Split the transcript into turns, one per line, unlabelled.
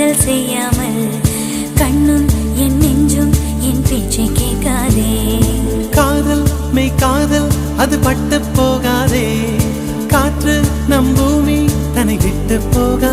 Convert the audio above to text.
காதல் செய்யாமல் கண்ணும் என் நெஞ்சும் என் பேச்சை கேட்காதே.
காதல் மெய் காதல் அது பட்டு போகாதே, காற்று நம் பூமி தன்னை விட்டு போக